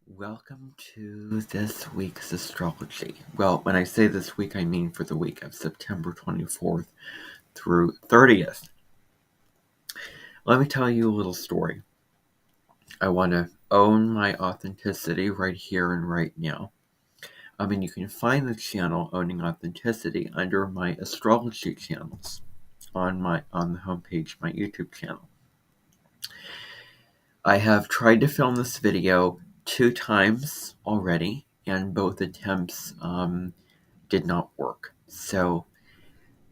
Welcome to this week's astrology. Well, when I say this week, I mean for the week of September 24th through 30th. Let me tell you a little story. I want to own my authenticity right here and right now. You can find the channel Owning Authenticity under my astrology channels on the homepage, my YouTube channel. I have tried to film this video 2 times already, and both attempts did not work. So,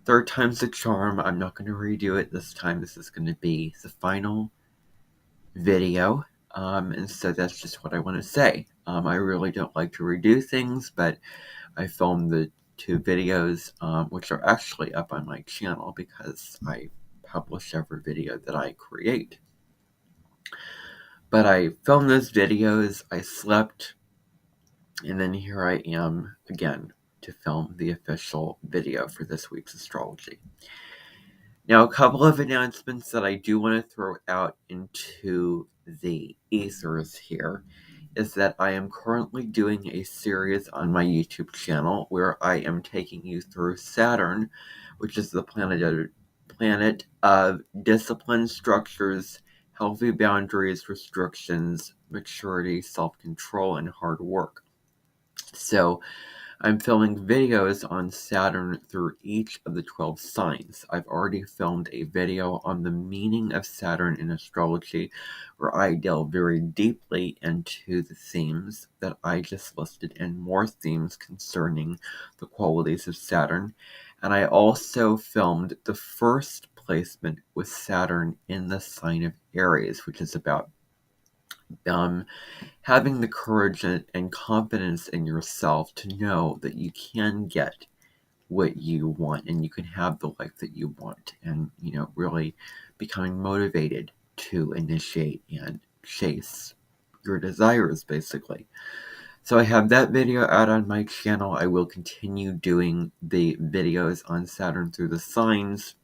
third time's the charm. I'm not going to redo it this time. This is going to be the final video. And so that's just what I want to say. I really don't like to redo things, but I filmed the 2 videos, which are actually up on my channel because I publish every video that I create. But I filmed those videos, I slept, and then here I am again to film the official video for this week's astrology. Now, a couple of announcements that I do want to throw out into the ethers here is that I am currently doing a series on my YouTube channel where I am taking you through Saturn, which is the planet of discipline, structures, healthy boundaries, restrictions, maturity, self-control, and hard work. So, I'm filming videos on Saturn through each of the 12 signs. I've already filmed a video on the meaning of Saturn in astrology, where I delve very deeply into the themes that I just listed and more themes concerning the qualities of Saturn. And I also filmed the first placement with Saturn in the sign of Aries, which is about having the courage and confidence in yourself to know that you can get what you want and you can have the life that you want, and really becoming motivated to initiate and chase your desires, basically. So I have that video out on my channel. I will continue doing the videos on Saturn through the signs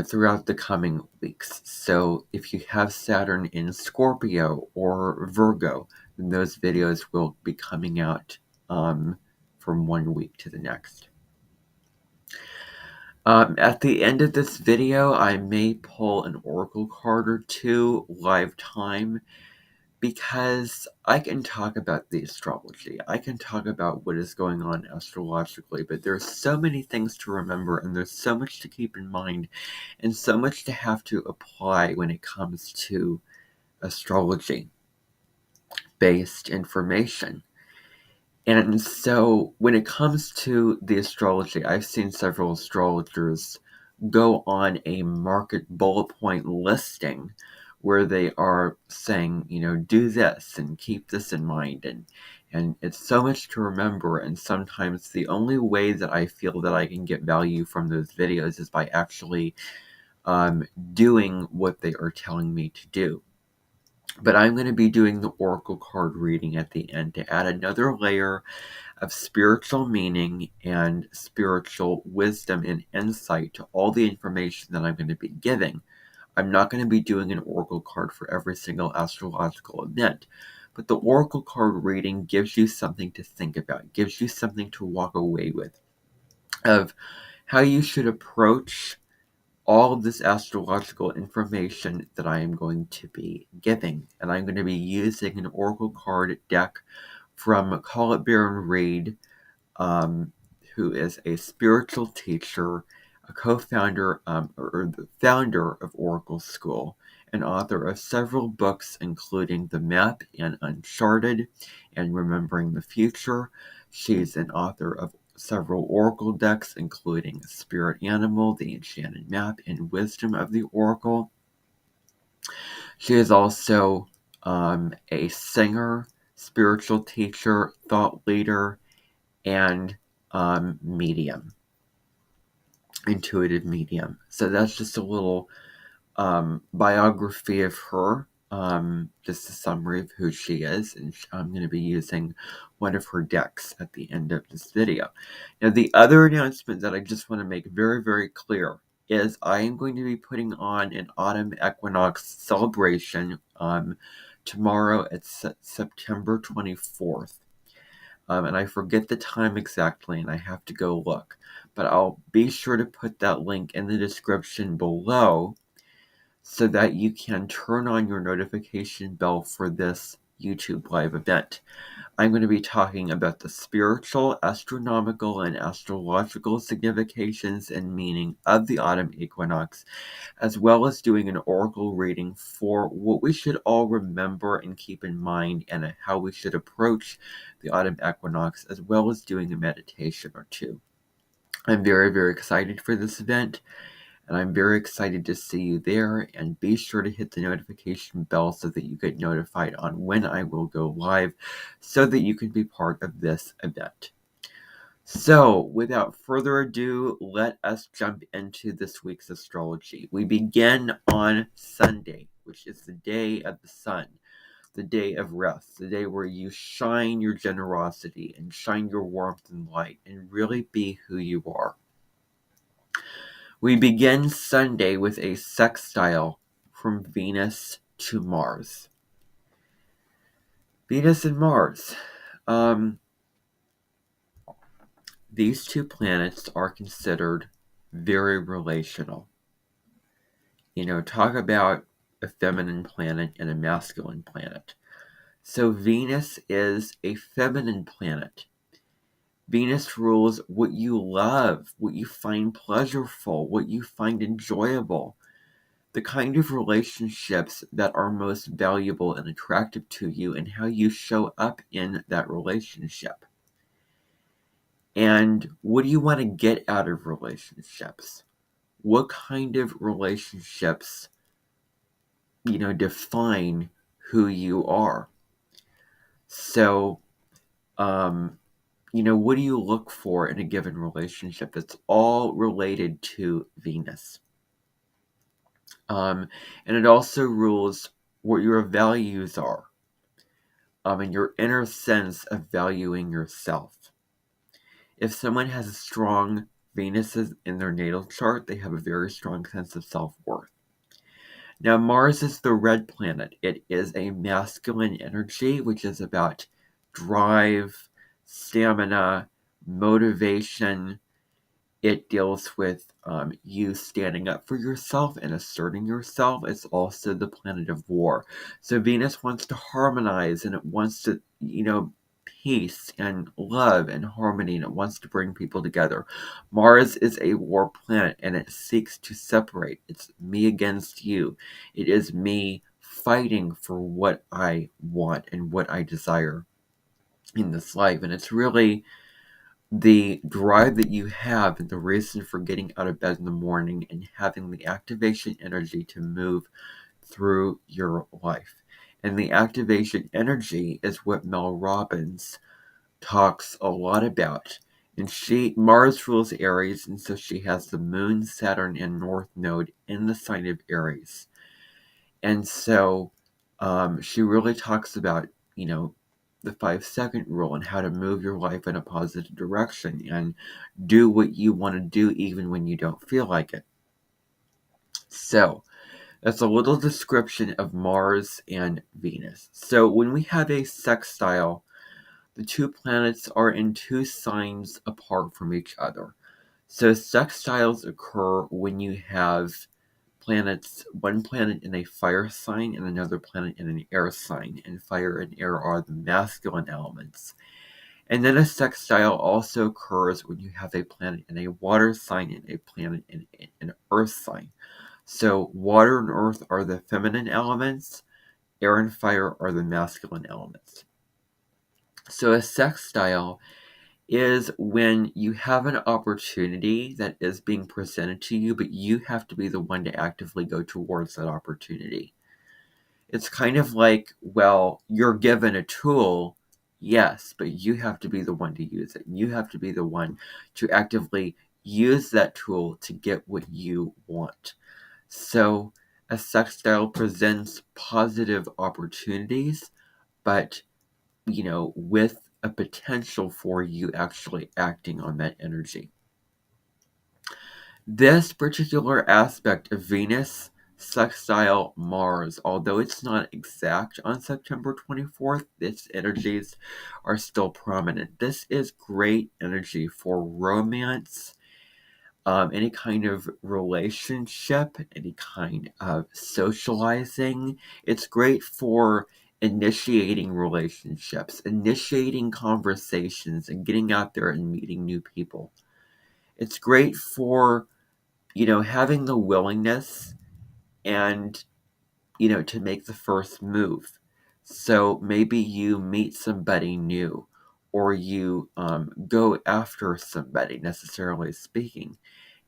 throughout the coming weeks. So if you have Saturn in Scorpio or Virgo, then those videos will be coming out from one week to the next. At the end of this video, I may pull an oracle card or two live time, because I can talk about the astrology. I can talk about what is going on astrologically, but there's so many things to remember, and there's so much to keep in mind, and so much to have to apply when it comes to astrology-based information. And so when it comes to the astrology, I've seen several astrologers go on a market bullet point listing where they are saying, do this and keep this in mind. And it's so much to remember. And sometimes the only way that I feel that I can get value from those videos is by actually doing what they are telling me to do. But I'm going to be doing the oracle card reading at the end to add another layer of spiritual meaning and spiritual wisdom and insight to all the information that I'm going to be giving. I'm not going to be doing an oracle card for every single astrological event, but the oracle card reading gives you something to think about, gives you something to walk away with, of how you should approach all of this astrological information that I am going to be giving. And I'm going to be using an oracle card deck from Call It Baron Reed, who is a spiritual teacher, a co-founder or the founder of Oracle School, and author of several books, including The Map and Uncharted and Remembering the Future. She's an author of several oracle decks, including Spirit Animal, The Enchanted Map, and Wisdom of the Oracle. She is also a singer, spiritual teacher, thought leader, and medium, intuitive medium. So that's just a little biography of her, just a summary of who she is, and I'm going to be using one of her decks at the end of this video. Now, the other announcement that I just want to make very, very clear is I am going to be putting on an autumn equinox celebration tomorrow it's September 24th. And I forget the time exactly, and I have to go look. But I'll be sure to put that link in the description below so that you can turn on your notification bell for this YouTube live event. I'm going to be talking about the spiritual, astronomical, and astrological significations and meaning of the autumn equinox, as well as doing an oracle reading for what we should all remember and keep in mind and how we should approach the autumn equinox, as well as doing a meditation or two. I'm very, very excited for this event, and I'm very excited to see you there, and be sure to hit the notification bell so that you get notified on when I will go live so that you can be part of this event. So, without further ado, let us jump into this week's astrology. We begin on Sunday, which is the day of the sun, the day of rest, the day where you shine your generosity and shine your warmth and light and really be who you are. We begin Sunday with a sextile from Venus to Mars. Venus and Mars. These two planets are considered very relational. Talk about a feminine planet and a masculine planet. So Venus is a feminine planet. Venus rules what you love, what you find pleasurable, what you find enjoyable, the kind of relationships that are most valuable and attractive to you, and how you show up in that relationship. And what do you want to get out of relationships? What kind of relationships, define who you are? So, what do you look for in a given relationship? It's all related to Venus. And it also rules what your values are, and your inner sense of valuing yourself. If someone has a strong Venus in their natal chart, they have a very strong sense of self-worth. Now, Mars is the red planet. It is a masculine energy, which is about drive, stamina, motivation. It deals with you standing up for yourself and asserting yourself. It's also the planet of war. So Venus wants to harmonize, and it wants to, peace and love and harmony, and it wants to bring people together. Mars is a war planet, and it seeks to separate. It's me against you. It is me fighting for what I want and what I desire in this life. And it's really the drive that you have and the reason for getting out of bed in the morning and having the activation energy to move through your life. And the activation energy is what Mel Robbins talks a lot about. And Mars rules Aries, and so she has the Moon, Saturn, and North Node in the sign of Aries. And so she really talks about, the 5-second rule and how to move your life in a positive direction and do what you want to do even when you don't feel like it. So that's a little description of Mars and Venus. So when we have a sextile, the two planets are in two signs apart from each other. So sextiles occur when you have one planet in a fire sign and another planet in an air sign, and fire and air are the masculine elements. And then a sextile also occurs when you have a planet in a water sign and a planet in an earth sign. So water and earth are the feminine elements, air and fire are the masculine elements. So a sextile is when you have an opportunity that is being presented to you, but you have to be the one to actively go towards that opportunity. It's kind of like, well, you're given a tool, yes, but you have to be the one to use it. You have to be the one to actively use that tool to get what you want. So a sextile presents positive opportunities, but, with a potential for you actually acting on that energy. This particular aspect of Venus, sextile Mars. Although it's not exact on September 24th, its energies are still prominent. This is great energy for romance, any kind of relationship, any kind of socializing. It's great for initiating relationships, initiating conversations, and getting out there and meeting new people. It's great for, having the willingness and, to make the first move. So maybe you meet somebody new, or you go after somebody, necessarily speaking,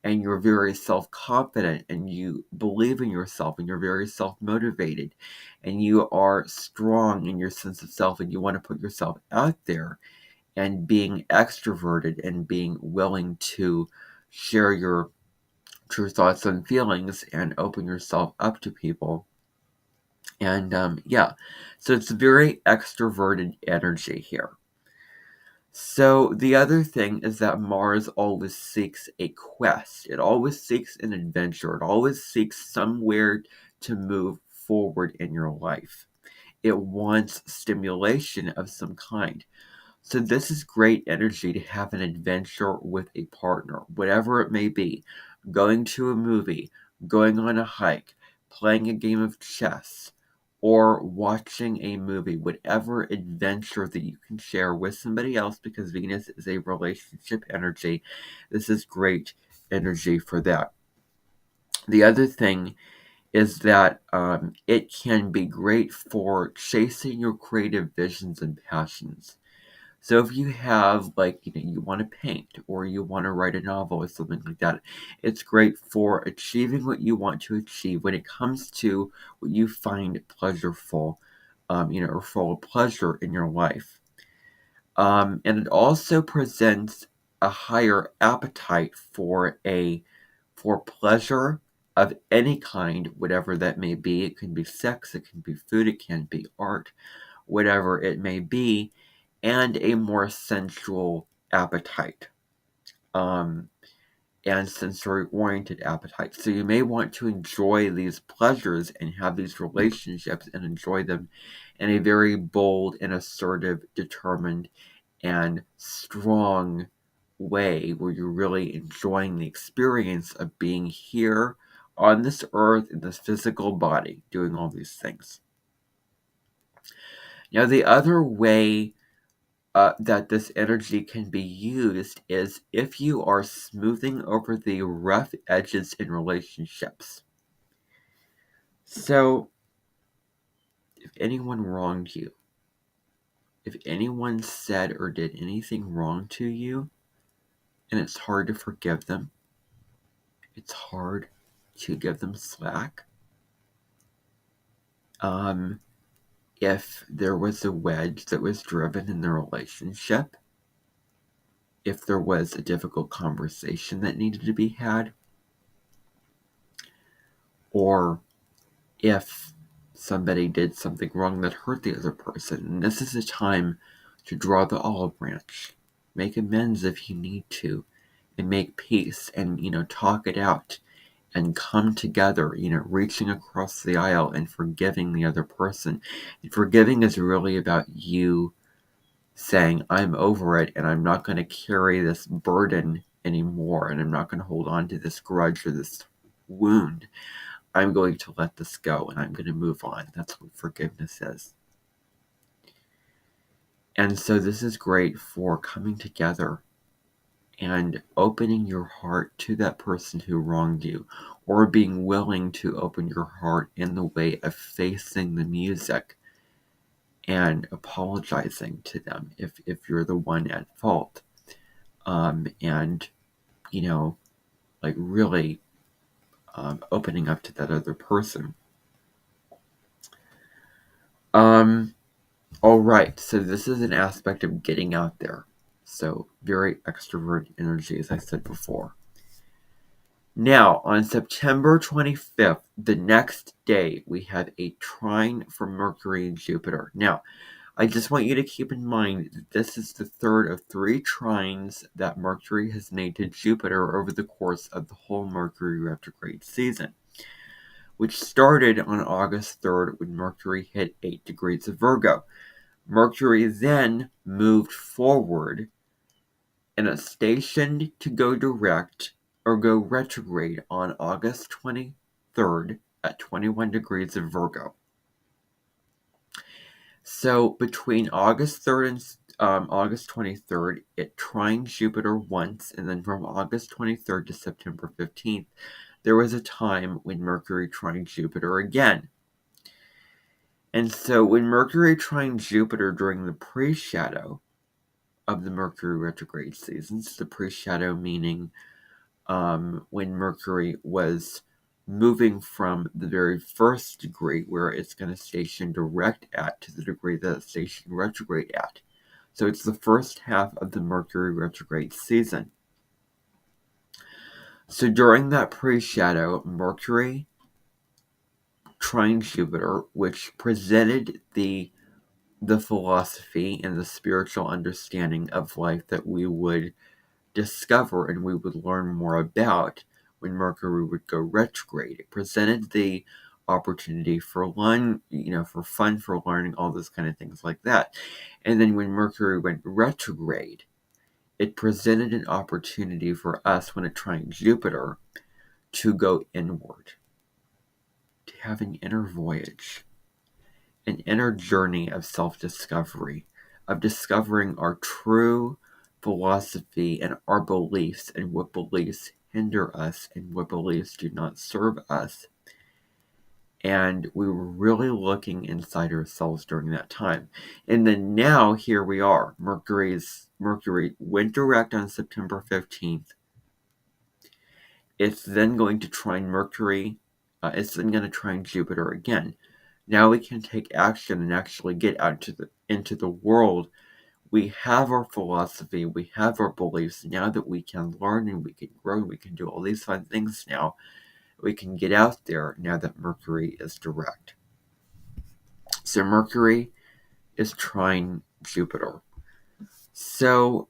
and you're very self-confident, and you believe in yourself, and you're very self-motivated, and you are strong in your sense of self, and you want to put yourself out there, and being extroverted and being willing to share your true thoughts and feelings and open yourself up to people. And yeah, so it's very extroverted energy here. So the other thing is that Mars always seeks a quest. It always seeks an adventure. It always seeks somewhere to move forward in your life. It wants stimulation of some kind. So this is great energy to have an adventure with a partner, whatever it may be. Going to a movie, going on a hike, playing a game of chess, or watching a movie, whatever adventure that you can share with somebody else, because Venus is a relationship energy. This is great energy for that. The other thing is that it can be great for chasing your creative visions and passions. So if you have, you want to paint, or you want to write a novel or something like that, it's great for achieving what you want to achieve when it comes to what you find pleasureful, or full of pleasure in your life. And it also presents a higher appetite for pleasure of any kind, whatever that may be. It can be sex, it can be food, it can be art, whatever it may be, and a more sensual appetite, and sensory-oriented appetite. So you may want to enjoy these pleasures and have these relationships and enjoy them in a very bold and assertive, determined, and strong way, where you're really enjoying the experience of being here on this earth in this physical body, doing all these things. Now, the other way that this energy can be used is if you are smoothing over the rough edges in relationships. So, if anyone wronged you, if anyone said or did anything wrong to you, and it's hard to forgive them, it's hard to give them slack. If there was a wedge that was driven in the relationship, if there was a difficult conversation that needed to be had, or if somebody did something wrong that hurt the other person. And this is a time to draw the olive branch. Make amends if you need to, and make peace, and, talk it out, and come together, reaching across the aisle and forgiving the other person. And forgiving is really about you saying, I'm over it, and I'm not going to carry this burden anymore, and I'm not going to hold on to this grudge or this wound. I'm going to let this go, and I'm going to move on. That's what forgiveness is. And so this is great for coming together and opening your heart to that person who wronged you, or being willing to open your heart in the way of facing the music and apologizing to them if you're the one at fault. And, really opening up to that other person. All right, so this is an aspect of getting out there. So very extroverted energy, as I said before. Now, on September 25th, the next day, we have a trine for Mercury and Jupiter. Now, I just want you to keep in mind that this is the third of 3 trines that Mercury has made to Jupiter over the course of the whole Mercury retrograde season. which started on August 3rd when Mercury hit 8 degrees of Virgo. Mercury then moved forward and is stationed to go direct or go retrograde on August 23rd at 21 degrees of Virgo. So between August 3rd and August 23rd, it trined Jupiter once, and then from August 23rd to September 15th, there was a time when Mercury trined Jupiter again. And so when Mercury trined Jupiter during the pre-shadow of the Mercury retrograde seasons, the pre-shadow meaning when Mercury was moving from the very first degree where it's going to station direct at to the degree that it's stationed retrograde at. So it's the first half of the Mercury retrograde season. So during that pre-shadow, Mercury trine Jupiter, which presented the philosophy and the spiritual understanding of life that we would discover and we would learn more about when Mercury would go retrograde. It presented the opportunity for for fun, for learning, all those kind of things like that. And then when Mercury went retrograde, it presented an opportunity for us when it trined Jupiter to go inward, to have an inner voyage, an inner journey of self-discovery, of discovering our true philosophy and our beliefs and what beliefs hinder us and what beliefs do not serve us. And we were really looking inside ourselves during that time. And then now here we are. Mercury went direct on September 15th. It's then going to trine Mercury. It's then going to trine Jupiter again. Now we can take action and actually get out into the world. We have our philosophy, we have our beliefs. Now that we can learn and we can grow, we can do all these fun things now. We can get out there now that Mercury is direct. So Mercury is trine Jupiter. So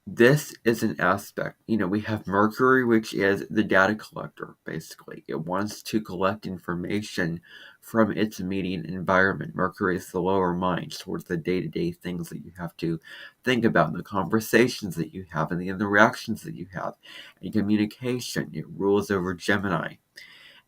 this is an aspect. We have Mercury, which is the data collector, basically. It wants to collect information from its immediate environment. Mercury is the lower mind, towards the day-to-day things that you have to think about, the conversations that you have, and the interactions that you have, and communication. It rules over Gemini.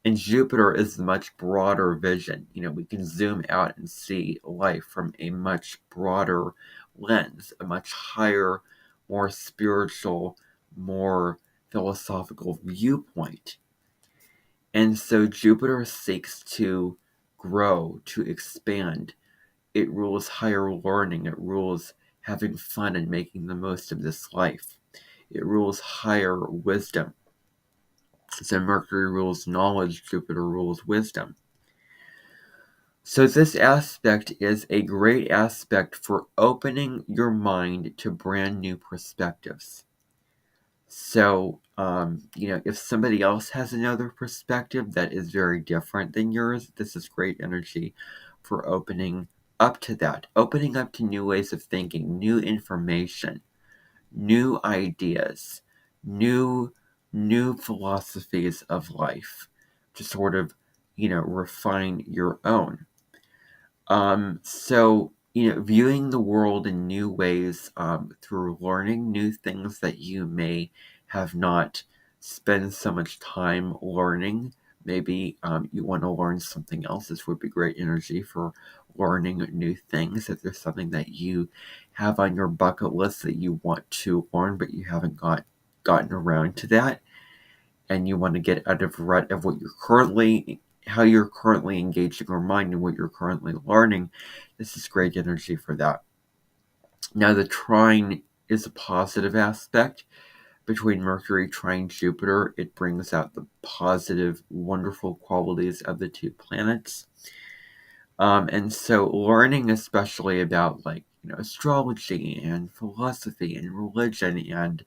And Jupiter is the much broader vision. We can zoom out and see life from a much broader lens, a much higher, more spiritual, more philosophical viewpoint. And so Jupiter seeks to grow, to expand. It rules higher learning. It rules having fun and making the most of this life. It rules higher wisdom. So Mercury rules knowledge, Jupiter rules wisdom. So this aspect is a great aspect for opening your mind to brand new perspectives. So, if somebody else has another perspective that is very different than yours, this is great energy for opening up to that, opening up to new ways of thinking, new information, new ideas, new philosophies of life to sort of, refine your own. So, viewing the world in new ways through learning new things that you may have not spent so much time learning. Maybe you want to learn something else. This would be great energy for learning new things. If there's something that you have on your bucket list that you want to learn, but you haven't gotten around to that, and you want to get out of rut of how you're currently engaging your mind and what you're currently learning, this is great energy for that. Now, the trine is a positive aspect between Mercury trine Jupiter. It brings out the positive, wonderful qualities of the two planets. And so learning especially about astrology and philosophy and religion and,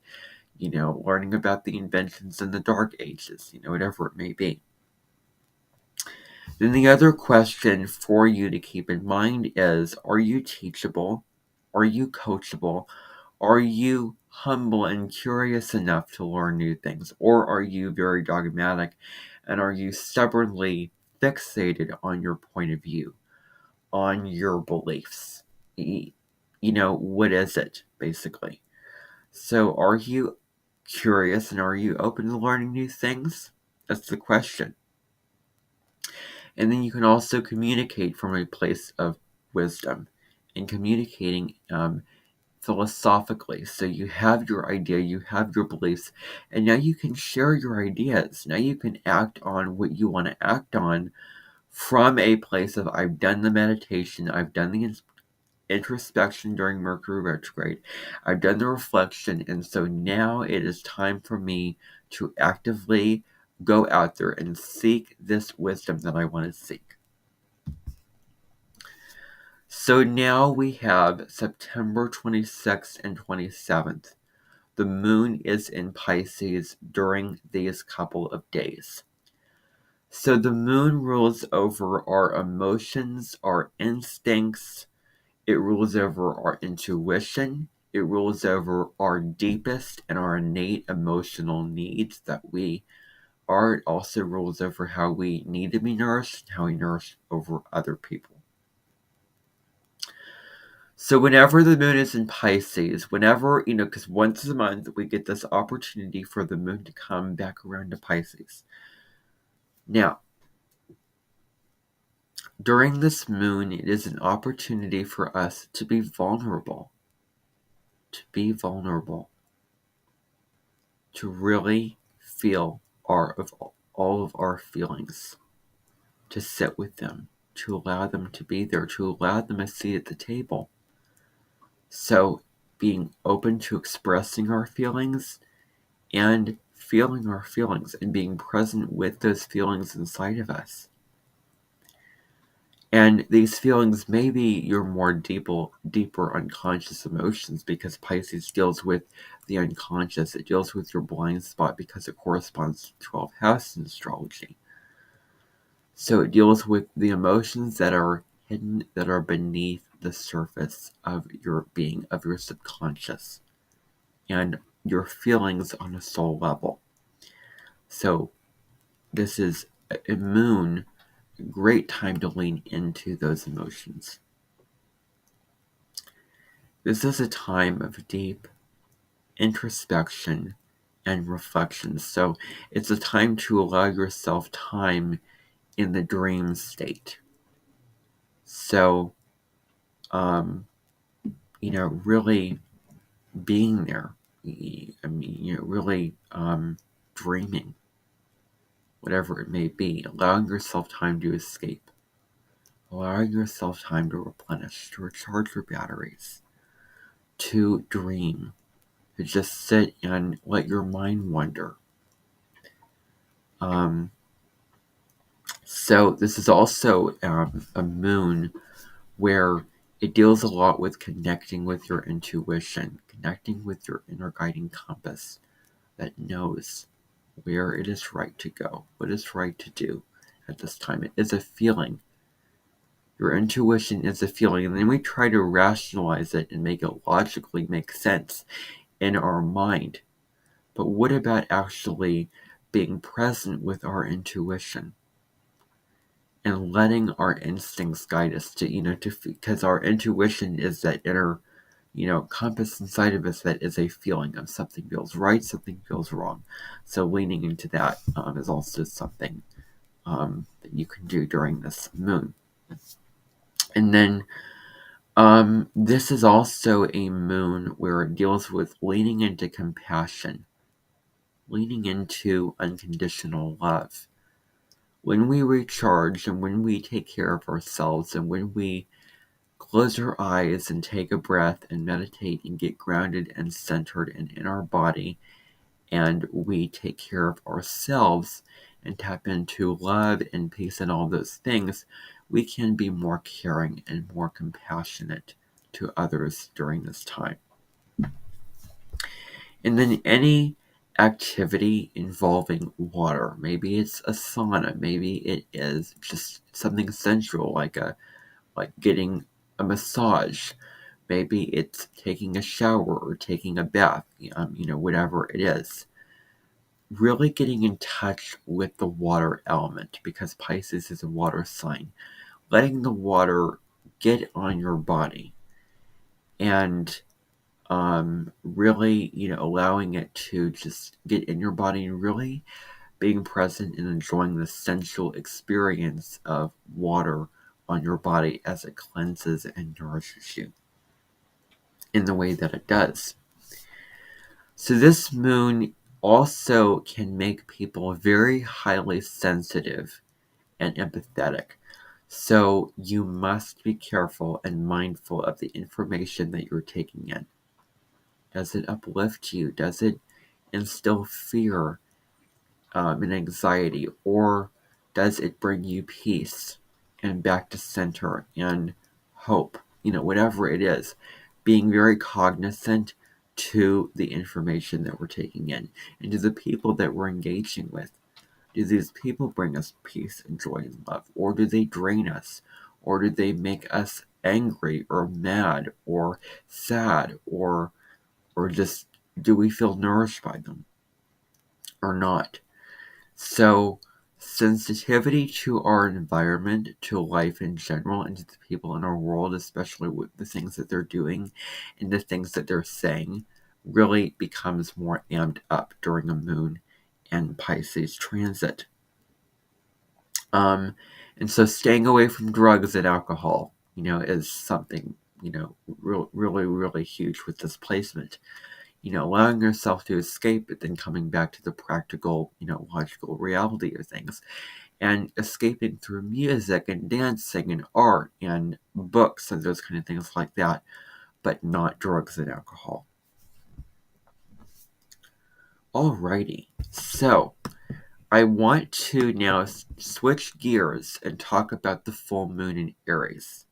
learning about the inventions in the Dark Ages, whatever it may be. Then the other question for you to keep in mind is, are you teachable? Are you coachable? Are you humble and curious enough to learn new things? Or are you very dogmatic And are you stubbornly fixated on your point of view, on your beliefs? What is it, basically? So are you curious and are you open to learning new things? That's the question. And then you can also communicate from a place of wisdom and communicating philosophically. So you have your idea, you have your beliefs, and now you can share your ideas. Now you can act on what you want to act on from a place of I've done the meditation, I've done the introspection during Mercury retrograde, I've done the reflection, and so now it is time for me to actively go out there and seek this wisdom that I want to seek. So now we have September 26th and 27th. The moon is in Pisces during these couple of days. So the moon rules over our emotions, our instincts. It rules over our intuition. It rules over our deepest and our innate emotional needs that we are. It also rules over how we need to be nourished and how we nourish over other people. So whenever the moon is in Pisces, whenever, because once a month we get this opportunity for the moon to come back around to Pisces. Now, during this moon, it is an opportunity for us to be vulnerable. To be vulnerable. To really feel all of our feelings. To sit with them. To allow them to be there. To allow them a seat at the table. So, being open to expressing our feelings and feeling our feelings and being present with those feelings inside of us. And these feelings may be your more deeper unconscious emotions, because Pisces deals with the unconscious. It deals with your blind spot because it corresponds to 12th house in astrology. So it deals with the emotions that are hidden, that are beneath the surface of your being, of your subconscious, and your feelings on a soul level. So this is a moon, great time to lean into those emotions. This is a time of deep introspection and reflection. So it's a time to allow yourself time in the dream state. So, really being there. Really dreaming, whatever it may be, allowing yourself time to escape, allowing yourself time to replenish, to recharge your batteries, to dream, to just sit and let your mind wander. So this is also a moon where it deals a lot with connecting with your intuition, connecting with your inner guiding compass that knows where it is right to go, what is right to do at this time. It is a feeling. Your intuition is a feeling, and then we try to rationalize it and make it logically make sense in our mind. But what about actually being present with our intuition and letting our instincts guide us because our intuition is that inner, compass inside of us that is a feeling of something feels right, something feels wrong. So leaning into that is also something that you can do during this moon. And then this is also a moon where it deals with leaning into compassion, leaning into unconditional love. When we recharge and when we take care of ourselves and when we close our eyes and take a breath and meditate and get grounded and centered and in our body, and we take care of ourselves and tap into love and peace and all those things, we can be more caring and more compassionate to others during this time. And then any activity involving water, maybe it's a sauna, maybe it is just something sensual like getting a massage, maybe it's taking a shower or taking a bath, whatever it is. really getting in touch with the water element, because Pisces is a water sign. Letting the water get on your body and really, allowing it to just get in your body and really being present and enjoying the sensual experience of water on your body as it cleanses and nourishes you in the way that it does. So this moon also can make people very highly sensitive and empathetic. So you must be careful and mindful of the information that you're taking in. Does it uplift you? Does it instill fear and anxiety? Or does it bring you peace and back to center and hope? Whatever it is, being very cognizant to the information that we're taking in and to the people that we're engaging with. Do these people bring us peace and joy and love? Or do they drain us? Or do they make us angry or mad or sad? Or just, do we feel nourished by them or not? So sensitivity to our environment, to life in general, and to the people in our world, especially with the things that they're doing and the things that they're saying, really becomes more amped up during a moon and Pisces transit. And so staying away from drugs and alcohol, is something, really, really huge with this placement. Allowing yourself to escape, but then coming back to the practical, logical reality of things. And escaping through music and dancing and art and books and those kind of things like that, but not drugs and alcohol. Alrighty, so I want to now switch gears and talk about the full moon in Aries.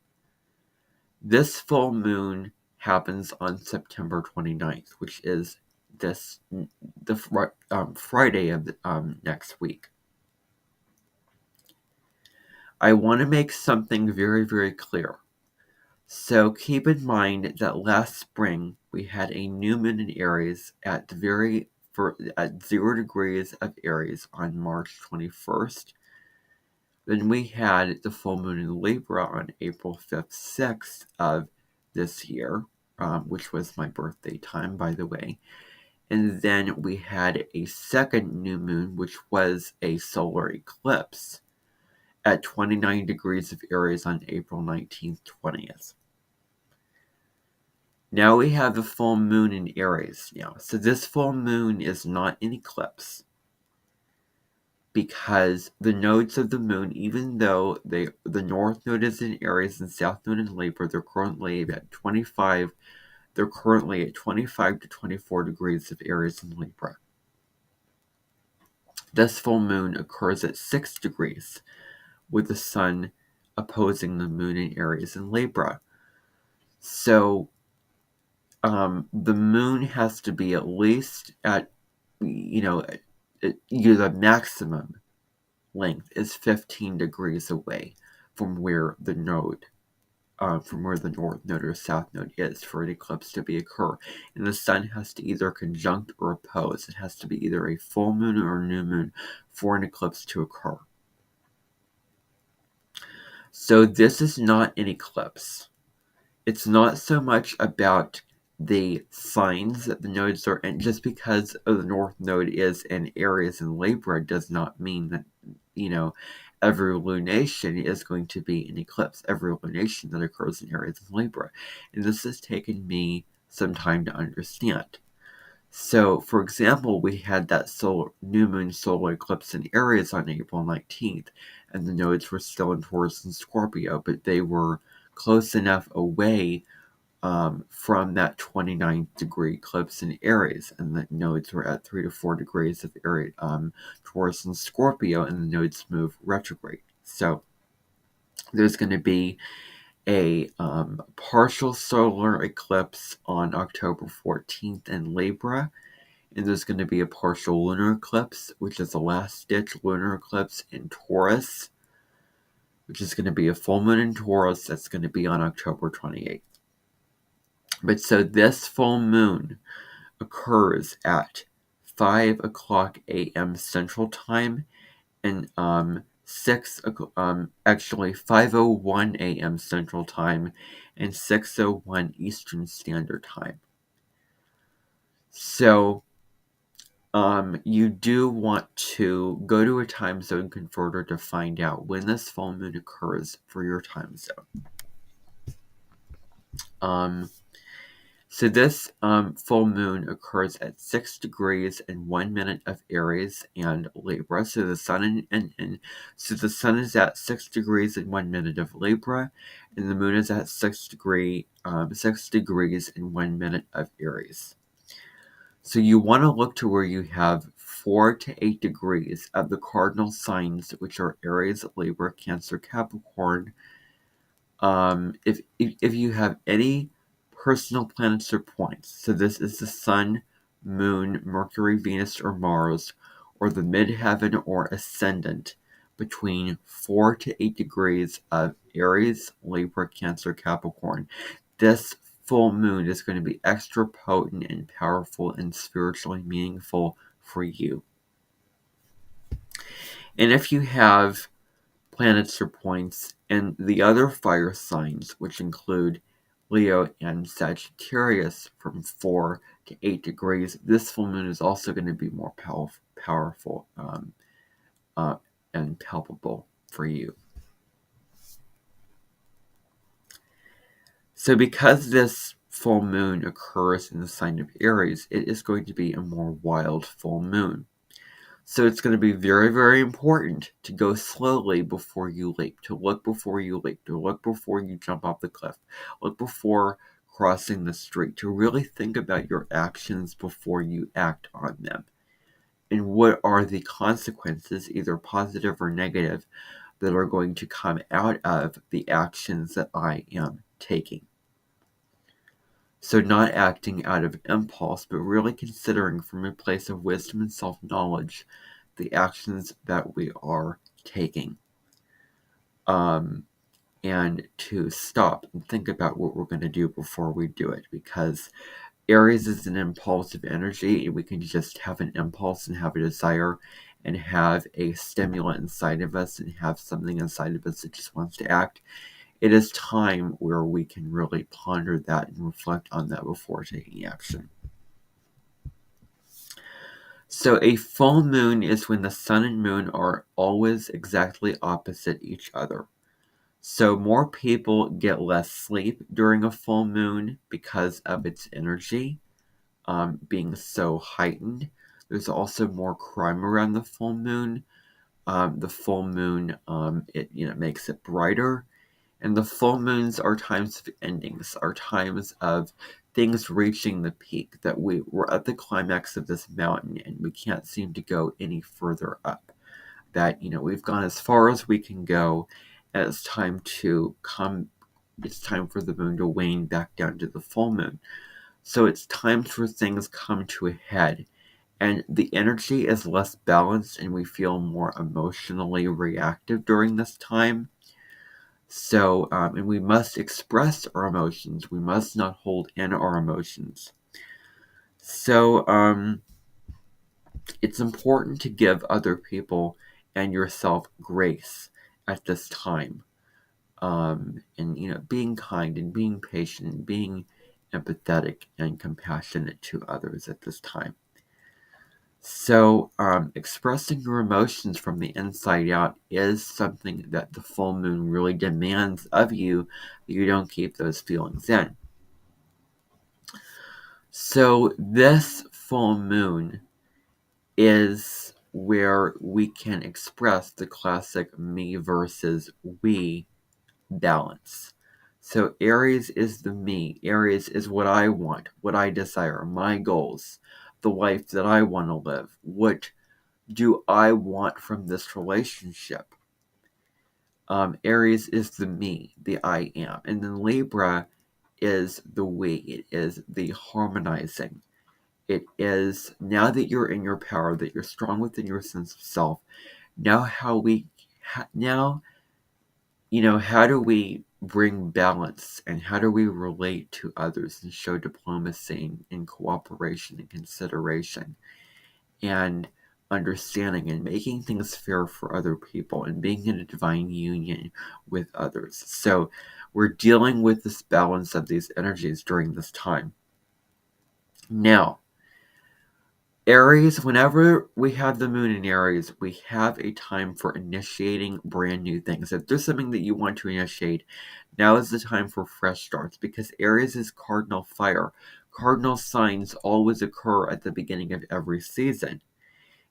This full moon happens on September 29th, which is the Friday of next week. I want to make something very, very clear. So keep in mind that last spring we had a new moon in Aries at 0 degrees of Aries on March 21st. Then we had the full moon in Libra on April 5th, 6th of this year, which was my birthday time, by the way. And then we had a second new moon, which was a solar eclipse at 29 degrees of Aries on April 19th, 20th. Now we have the full moon in Aries now. So this full moon is not an eclipse, because the nodes of the moon, even though the north node is in Aries and south node in Libra, they're currently at 25 to 24 degrees of Aries and Libra. This full moon occurs at 6 degrees, with the sun opposing the moon in Aries and Libra. So the moon has to be at least at, the maximum length is 15 degrees away from where the north node or south node is for an eclipse to occur. And the sun has to either conjunct or oppose. It has to be either a full moon or a new moon for an eclipse to occur. So this is not an eclipse. It's not so much about the signs that the nodes are in. Just because the north node is in Aries and Libra does not mean that, every lunation is going to be an eclipse. Every lunation that occurs in Aries and Libra. And this has taken me some time to understand. So, for example, we had that new moon solar eclipse in Aries on April 19th, and the nodes were still in Taurus and Scorpio, but they were close enough away from that 29-degree eclipse in Aries, and the nodes were at 3 to 4 degrees of Aries, Taurus and Scorpio, and the nodes move retrograde. So there's going to be a partial solar eclipse on October 14th in Libra, and there's going to be a partial lunar eclipse, which is a last-ditch lunar eclipse in Taurus, which is going to be a full moon in Taurus. That's going to be on October 28th. But so this full moon occurs at 5 o'clock a.m. Central Time, and 5:01 a.m. Central Time, and 6:01 Eastern Standard Time. So you do want to go to a time zone converter to find out when this full moon occurs for your time zone. So this full moon occurs at 6 degrees and 1 minute of Aries and Libra. So the sun so the sun is at 6 degrees and 1 minute of Libra, and the moon is at 6 degrees and 1 minute of Aries. So you want to look to where you have 4 to 8 degrees of the cardinal signs, which are Aries, Libra, Cancer, Capricorn. If you have any personal planets or points, so this is the Sun, Moon, Mercury, Venus, or Mars, or the midheaven or ascendant between 4 to 8 degrees of Aries, Libra, Cancer, Capricorn, this full moon is going to be extra potent and powerful and spiritually meaningful for you. And if you have planets or points in the other fire signs, which include Leo and Sagittarius from 4 to 8 degrees, this full moon is also going to be more powerful and palpable for you. So because this full moon occurs in the sign of Aries, it is going to be a more wild full moon. So it's going to be very, very important to go slowly before you leap, to look before you leap, to look before you jump off the cliff, look before crossing the street, to really think about your actions before you act on them. And what are the consequences, either positive or negative, that are going to come out of the actions that I am taking. So not acting out of impulse, but really considering from a place of wisdom and self-knowledge the actions that we are taking. And to stop and think about what we're going to do before we do it. Because Aries is an impulsive energy, and we can just have an impulse and have a desire and have a stimulant inside of us and have something inside of us that just wants to act. It is time where we can really ponder that and reflect on that before taking action. So a full moon is when the sun and moon are always exactly opposite each other. So more people get less sleep during a full moon because of its energy being so heightened. There's also more crime around the full moon. The full moon, it makes it brighter. And the full moons are times of endings, are times of things reaching the peak, that we're at the climax of this mountain and we can't seem to go any further up. That, we've gone as far as we can go, and it's time for the moon to wane back down to the full moon. So it's time for things come to a head, and the energy is less balanced and we feel more emotionally reactive during this time. So, and we must express our emotions. We must not hold in our emotions. So, it's important to give other people and yourself grace at this time. And, being kind and being patient and being empathetic and compassionate to others at this time. So, expressing your emotions from the inside out is something that the full moon really demands of you. You don't keep those feelings in. So, this full moon is where we can express the classic me versus we balance. So, Aries is the me. Aries is what I want, what I desire, my goals, the life that I want to live. What do I want from this relationship? Aries is the me, the I am. And then Libra is the we. It is the harmonizing. It is, now that you're in your power, that you're strong within your sense of self, now how do we bring balance, and how do we relate to others and show diplomacy and cooperation and consideration and understanding and making things fair for other people and being in a divine union with others. So we're dealing with this balance of these energies during this time. Now, Aries, whenever we have the moon in Aries, we have a time for initiating brand new things. If there's something that you want to initiate, now is the time for fresh starts, because Aries is cardinal fire. Cardinal signs always occur at the beginning of every season.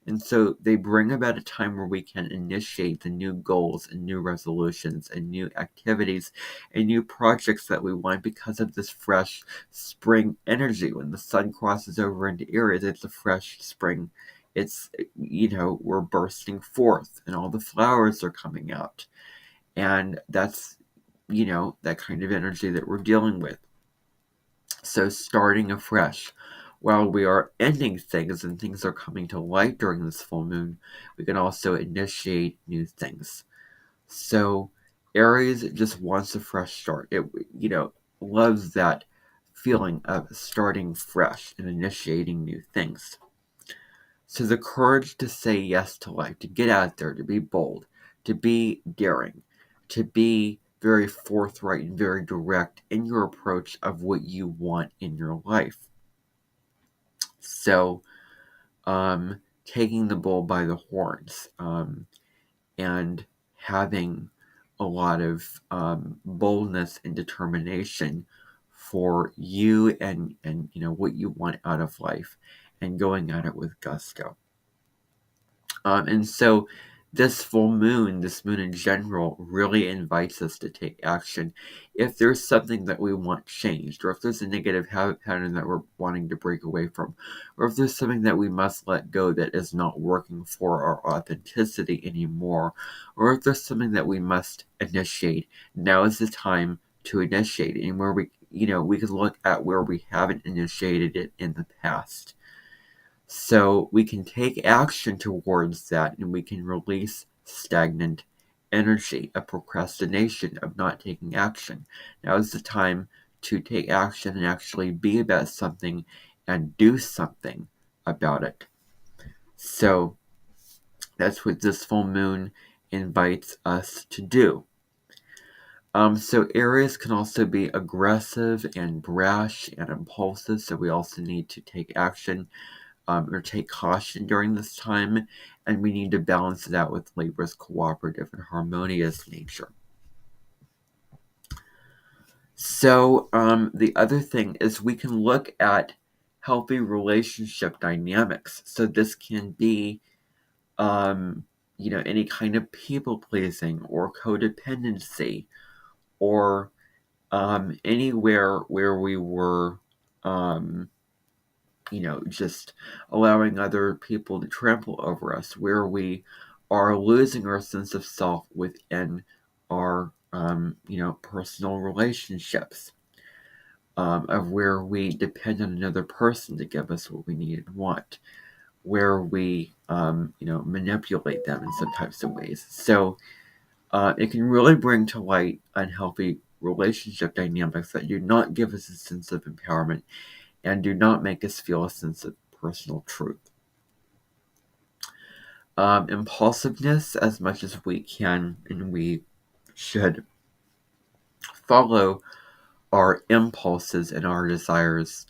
And so they bring about a time where we can initiate the new goals and new resolutions and new activities and new projects that we want because of this fresh spring energy. When the sun crosses over into Aries, it's a fresh spring. It's, we're bursting forth and all the flowers are coming out. And that's, that kind of energy that we're dealing with. So starting afresh. While we are ending things and things are coming to light during this full moon, we can also initiate new things. So Aries just wants a fresh start. It, loves that feeling of starting fresh and initiating new things. So the courage to say yes to life, to get out there, to be bold, to be daring, to be very forthright and very direct in your approach of what you want in your life. So, taking the bull by the horns, and having a lot of boldness and determination for you and what you want out of life, and going at it with gusto. And so this moon in general, really invites us to take action. If there's something that we want changed, or if there's a negative habit pattern that we're wanting to break away from, or if there's something that we must let go that is not working for our authenticity anymore, or if there's something that we must initiate, now is the time to initiate it. And where we can look at where we haven't initiated it in the past. So we can take action towards that, and we can release stagnant energy, a procrastination of not taking action. Now is the time to take action and actually be about something and do something about it. So that's what this full moon invites us to do. So Aries can also be aggressive and brash and impulsive, so we also need to take action or take caution during this time, and we need to balance it out with Libra's cooperative and harmonious nature. So the other thing is we can look at healthy relationship dynamics. So this can be, any kind of people pleasing or codependency, or anywhere where we were, just allowing other people to trample over us, where we are losing our sense of self within our, personal relationships, of where we depend on another person to give us what we need and want, where we, manipulate them in some types of ways. So it can really bring to light unhealthy relationship dynamics that do not give us a sense of empowerment and do not make us feel a sense of personal truth. Impulsiveness, as much as we can, and we should follow our impulses and our desires.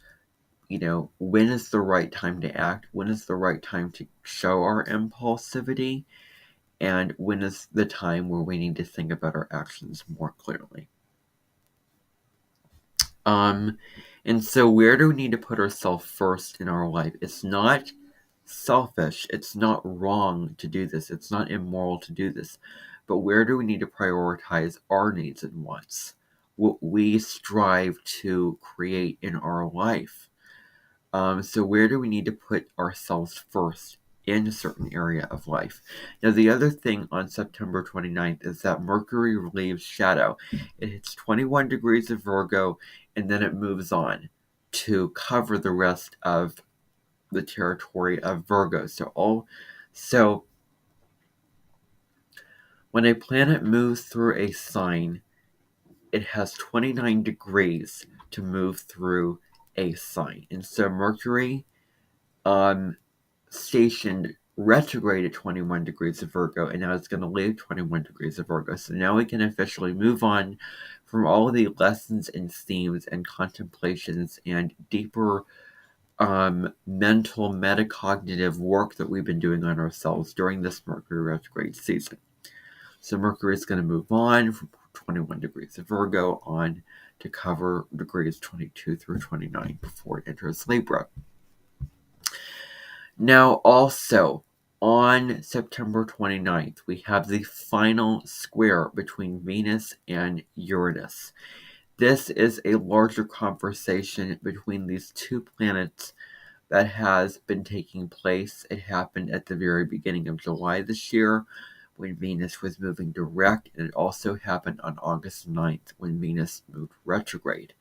When is the right time to act? When is the right time to show our impulsivity? And when is the time where we need to think about our actions more clearly? And so where do we need to put ourselves first in our life? It's not selfish. It's not wrong to do this. It's not immoral to do this. But where do we need to prioritize our needs and wants? What we strive to create in our life. So where do we need to put ourselves first in a certain area of life? Now, the other thing on September 29th is that Mercury leaves shadow. It hits 21 degrees of Virgo, and then it moves on to cover the rest of the territory of Virgo. So when a planet moves through a sign, it has 29 degrees to move through a sign. And so Mercury stationed retrograde at 21 degrees of Virgo, and now it's going to leave 21 degrees of Virgo. So now we can officially move on from all the lessons and themes and contemplations and deeper mental metacognitive work that we've been doing on ourselves during this Mercury retrograde season. So Mercury is going to move on from 21 degrees of Virgo on to cover degrees 22 through 29 before it enters Libra. Now also, on September 29th, we have the final square between Venus and Uranus. This is a larger conversation between these two planets that has been taking place. It happened at the very beginning of July this year when Venus was moving direct, and it also happened on August 9th when Venus moved retrograde.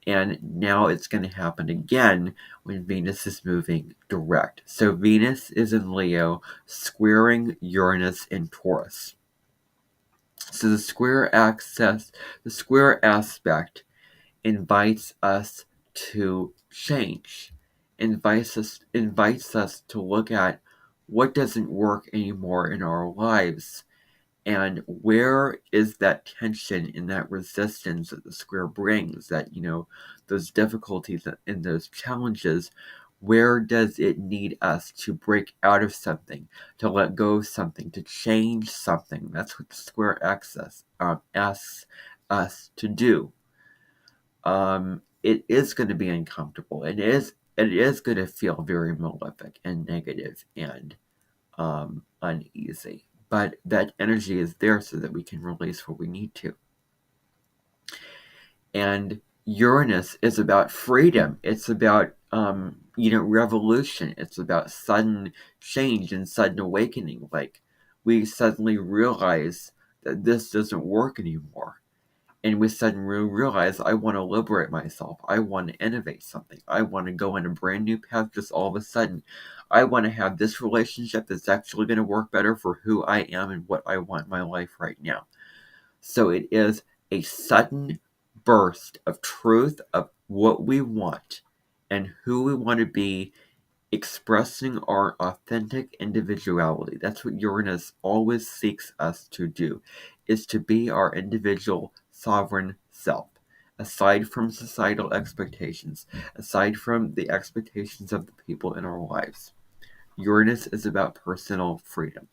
And now it's going to happen again when Venus is moving direct. So Venus is in Leo, squaring Uranus in Taurus. So the square aspect invites us to change, invites us to look at what doesn't work anymore in our lives, and where is that tension and that resistance that the square brings, that, those difficulties and those challenges, where does it need us to break out of something, to let go of something, to change something? That's what the square asks us to do. It is going to be uncomfortable. It is going to feel very malefic and negative and uneasy. But that energy is there so that we can release what we need to. And Uranus is about freedom. It's about revolution. It's about sudden change and sudden awakening. Like, we suddenly realize that this doesn't work anymore. And we suddenly realize, I want to liberate myself. I want to innovate something. I want to go in a brand new path just all of a sudden. I want to have this relationship that's actually going to work better for who I am and what I want in my life right now. So it is a sudden burst of truth of what we want and who we want to be, expressing our authentic individuality. That's what Uranus always seeks us to do, is to be our individual sovereign self, aside from societal expectations, aside from the expectations of the people in our lives. Uranus is about personal freedom.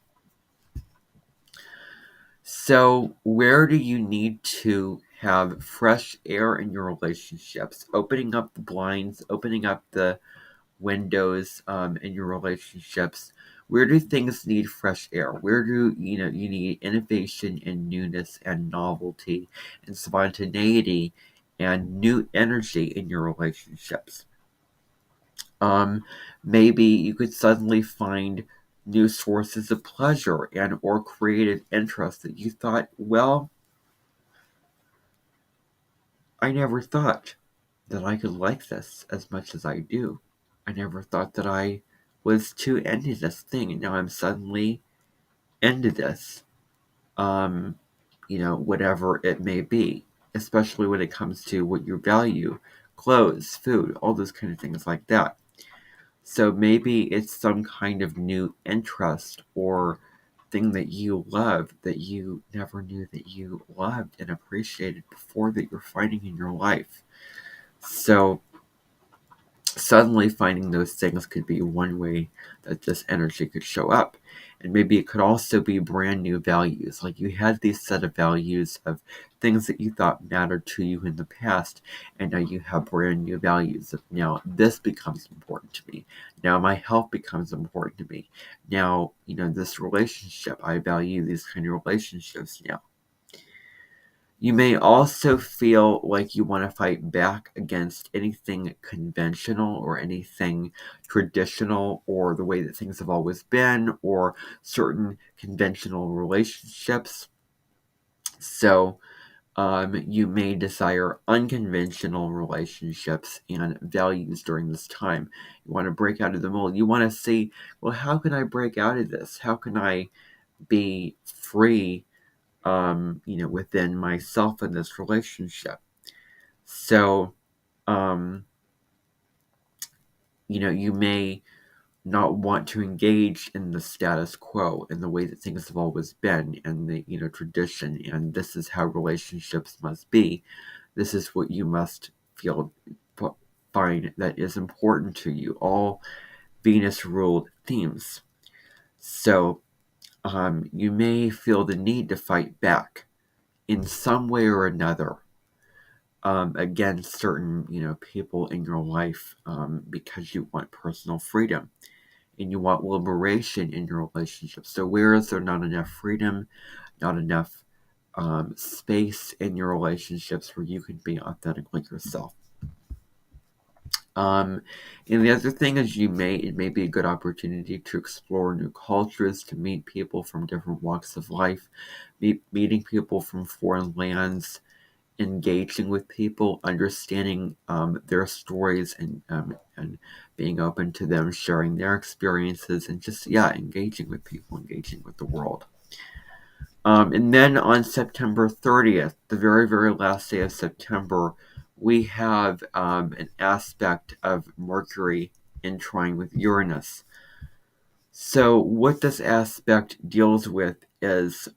So, where do you need to have fresh air in your relationships? Opening up the blinds, opening up the windows in your relationships. Where do things need fresh air? Where do you need innovation and newness and novelty and spontaneity and new energy in your relationships? Maybe you could suddenly find new sources of pleasure and or creative interest that you thought, well, I never thought that I could like this as much as I do. I never thought that I was too into this thing, and now I'm suddenly into this. Whatever it may be, especially when it comes to what you value, clothes, food, all those kind of things like that. So maybe it's some kind of new interest or thing that you love that you never knew that you loved and appreciated before, that you're finding in your life. So suddenly finding those things could be one way that this energy could show up. And maybe it could also be brand new values. Like, you had these set of values of things that you thought mattered to you in the past, and now you have brand new values of, now this becomes important to me. Now my health becomes important to me. Now, this relationship, I value these kind of relationships now. You may also feel like you want to fight back against anything conventional or anything traditional, or the way that things have always been, or certain conventional relationships. So you may desire unconventional relationships and values during this time. You want to break out of the mold. You want to see, well, how can I break out of this? How can I be free within myself in this relationship? So, you may not want to engage in the status quo in the way that things have always been, and the tradition, and this is how relationships must be. This is what you must feel find that is important to you. All Venus ruled themes. So you may feel the need to fight back in some way or another against certain people in your life, because you want personal freedom and you want liberation in your relationship. So where is there not enough freedom, not enough space in your relationships where you can be authentically yourself? And the other thing is, it may be a good opportunity to explore new cultures, to meet people from different walks of life, meeting people from foreign lands, engaging with people, understanding their stories, and being open to them sharing their experiences, and just engaging with people, engaging with the world. And then on September 30th, the very, very last day of September, we have an aspect of Mercury in trine with Uranus. So what this aspect deals with is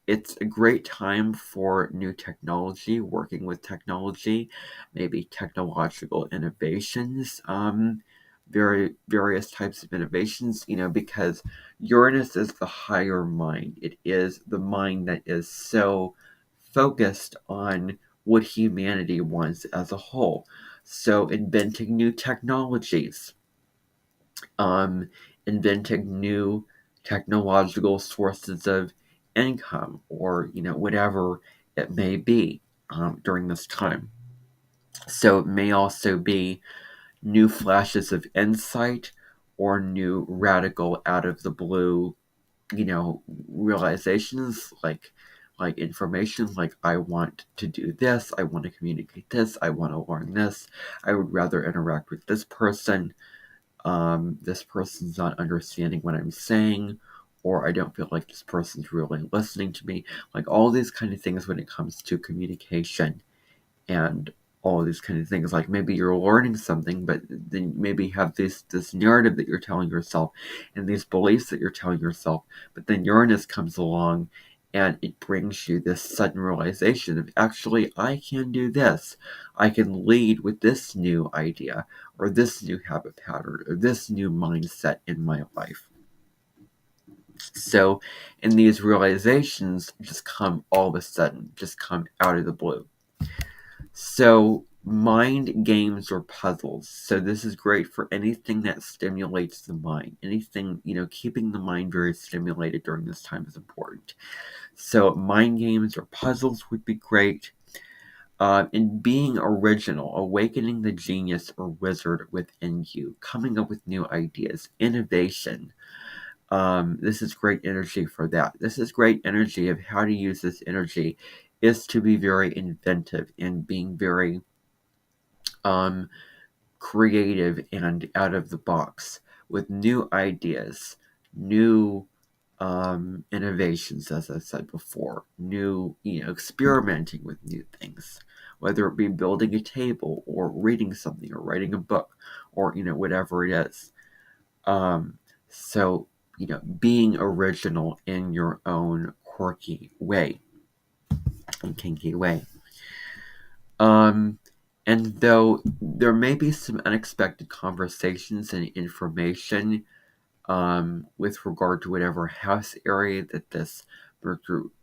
it's a great time for new technology, working with technology, maybe technological innovations, various types of innovations, because Uranus is the higher mind. It is the mind that is so focused on what humanity wants as a whole. So inventing new technologies, um, inventing new technological sources of income, or whatever it may be during this time. So it may also be new flashes of insight, or new radical out of the blue realizations, like information, like I want to do this, I want to communicate this, I want to learn this, I would rather interact with this person's not understanding what I'm saying, or I don't feel like this person's really listening to me. Like all these kind of things when it comes to communication, and all these kind of things. Like maybe you're learning something, but then maybe you have this narrative that you're telling yourself, and these beliefs that you're telling yourself, but then Uranus comes along and it brings you this sudden realization of, actually, I can do this. I can lead with this new idea, or this new habit pattern, or this new mindset in my life. So, and these realizations just come all of a sudden, just come out of the blue. So, mind games or puzzles. So, this is great for anything that stimulates the mind. Anything, keeping the mind very stimulated during this time is important. So, mind games or puzzles would be great. And being original, awakening the genius or wizard within you, coming up with new ideas, innovation. This is great energy for that. This is great energy of how to use this energy, is to be very inventive and being very creative and out of the box with new ideas, new innovations, as I said before, new, experimenting with new things, whether it be building a table, or reading something, or writing a book, or, whatever it is. So, being original in your own quirky way and kinky way. And though there may be some unexpected conversations and information with regard to whatever house area that this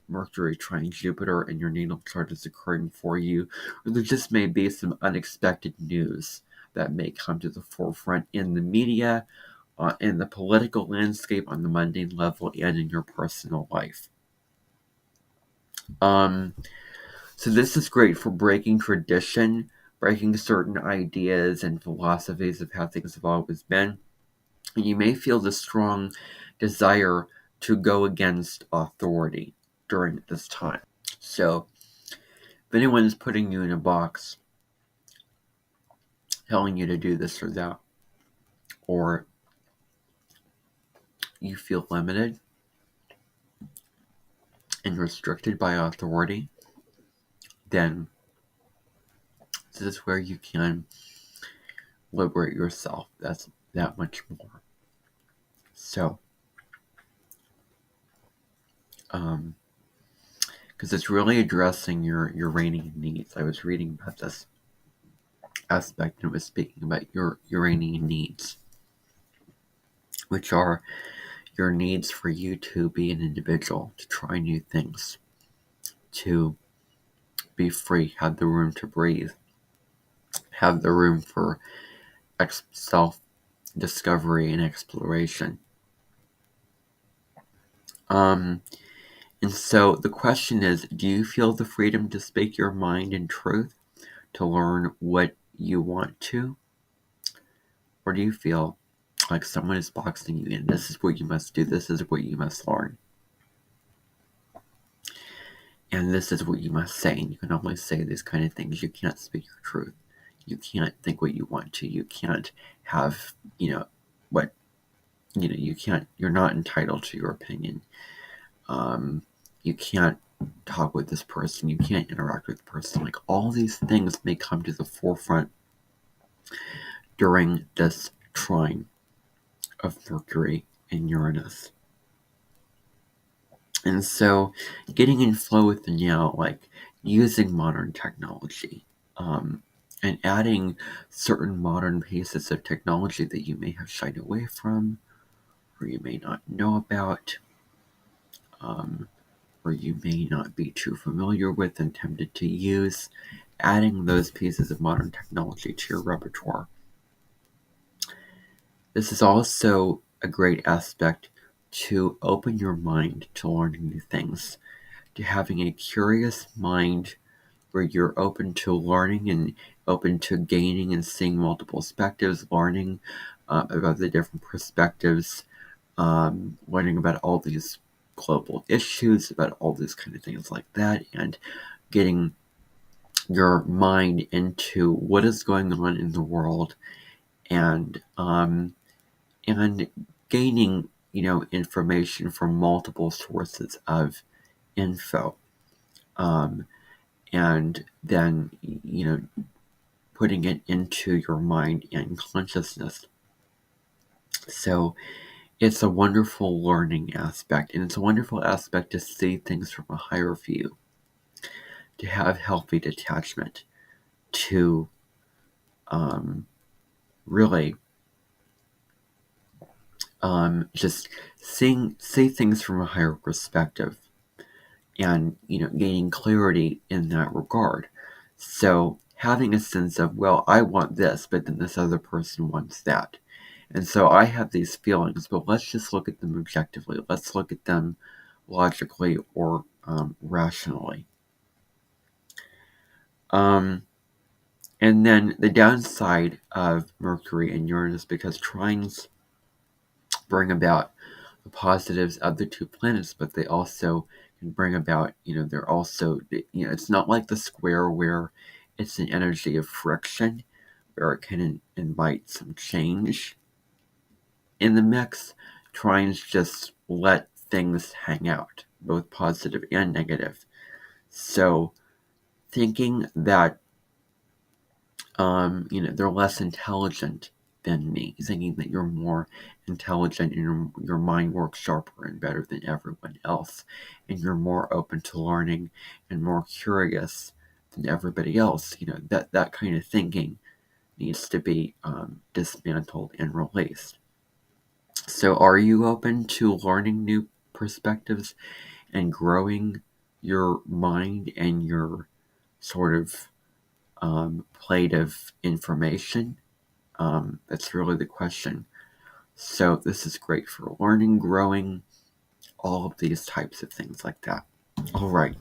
Mercury trine Jupiter in your natal chart is occurring for you, or there just may be some unexpected news that may come to the forefront in the media, in the political landscape, on the mundane level, and in your personal life. So this is great for breaking tradition, breaking certain ideas and philosophies of how things have always been. And you may feel the strong desire to go against authority during this time. So if anyone is putting you in a box, telling you to do this or that, or you feel limited and restricted by authority, then this is where you can liberate yourself. That's that much more. So, because it's really addressing your Uranian needs. I was reading about this aspect and it was speaking about your Uranian needs, which are your needs for you to be an individual, to try new things, to be free, have the room to breathe, have the room for self-discovery and exploration. And so the question is, do you feel the freedom to speak your mind and truth, to learn what you want to? Or do you feel like someone is boxing you in? This is what you must do. This is what you must learn. And this is what you must say. And you can only say these kind of things. You can't speak your truth. You can't think what you want to. You can't have, what, you can't, you're not entitled to your opinion. You can't talk with this person. You can't interact with the person. Like, all these things may come to the forefront during this trine of Mercury and Uranus. And so getting in flow with the now, like using modern technology, and adding certain modern pieces of technology that you may have shied away from, or you may not know about, or you may not be too familiar with and tempted to use, adding those pieces of modern technology to your repertoire. This is also a great aspect to open your mind to learning new things, to having a curious mind where you're open to learning and open to gaining and seeing multiple perspectives, learning about the different perspectives, learning about all these global issues, about all these kind of things like that, and getting your mind into what is going on in the world, and gaining information from multiple sources of info, and then putting it into your mind and consciousness. So it's a wonderful learning aspect, and it's a wonderful aspect to see things from a higher view, to have healthy detachment, to really just see things from a higher perspective, and gaining clarity in that regard. So having a sense of, well, I want this, but then this other person wants that. And so I have these feelings, but let's just look at them objectively. Let's look at them logically or rationally. And then the downside of Mercury and Uranus, because trines bring about the positives of the two planets, but they also can bring about, they're also, it's not like the square where it's an energy of friction, where it can invite some change in the mix. Trines just let things hang out, both positive and negative. So thinking that they're less intelligent than me, thinking that you're more intelligent and your mind works sharper and better than everyone else, and you're more open to learning and more curious than everybody else, that kind of thinking needs to be dismantled and released. So are you open to learning new perspectives and growing your mind and your sort of plate of information? That's really the question. So this is great for learning, growing, all of these types of things like that. All right.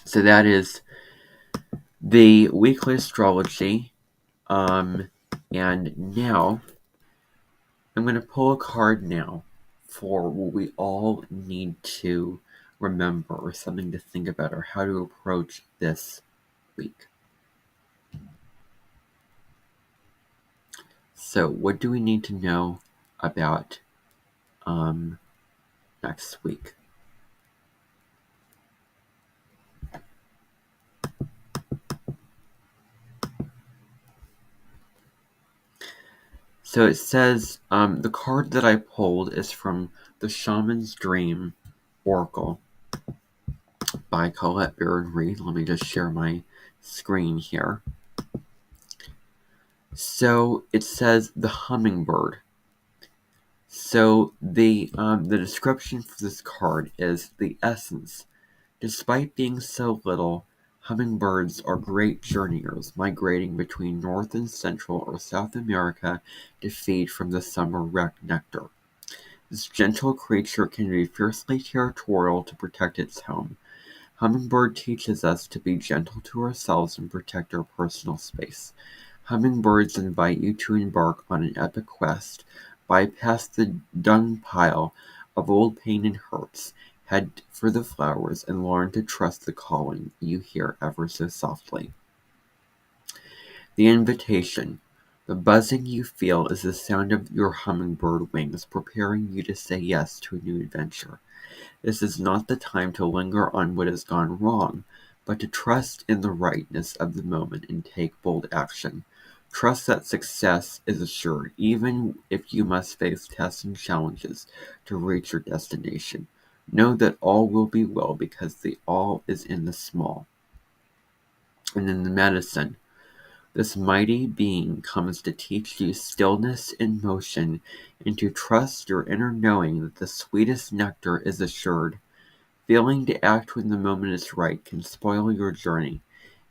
So that is the weekly astrology. And now I'm going to pull a card now for what we all need to remember, or something to think about, or how to approach this week. So what do we need to know about next week? So it says, the card that I pulled is from the Shaman's Dream Oracle by Colette Baron-Reed. Let me just share my screen here. So it says the Hummingbird. So the description for this card is the essence. Despite being so little, hummingbirds are great journeyers, migrating between North and Central or South America to feed from the summer nectar. This gentle creature can be fiercely territorial to protect its home. Hummingbird teaches us to be gentle to ourselves and protect our personal space. Hummingbirds invite you to embark on an epic quest, bypass the dung pile of old pain and hurts, head for the flowers, and learn to trust the calling you hear ever so softly. The invitation. The buzzing you feel is the sound of your hummingbird wings preparing you to say yes to a new adventure. This is not the time to linger on what has gone wrong, but to trust in the rightness of the moment and take bold action. Trust that success is assured, even if you must face tests and challenges to reach your destination. Know that all will be well because the all is in the small. And in the medicine, this mighty being comes to teach you stillness in motion and to trust your inner knowing that the sweetest nectar is assured. Failing to act when the moment is right can spoil your journey.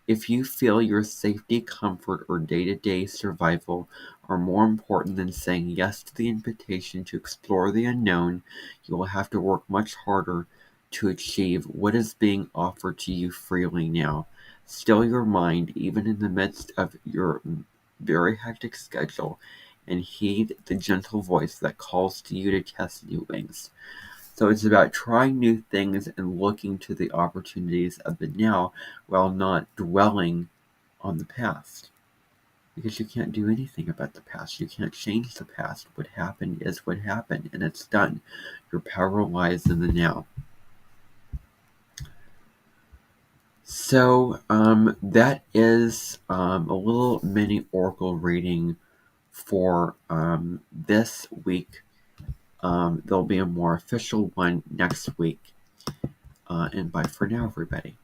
If you feel your safety, comfort, or day-to-day survival are more important than saying yes to the invitation to explore the unknown, you will have to work much harder to achieve what is being offered to you freely now. Still your mind, even in the midst of your very hectic schedule, and heed the gentle voice that calls to you to test new wings. So it's about trying new things and looking to the opportunities of the now while not dwelling on the past. Because you can't do anything about the past. You can't change the past. What happened is what happened, and it's done. Your power lies in the now. So that is a little mini oracle reading for this week. There'll be a more official one next week. And bye for now, everybody.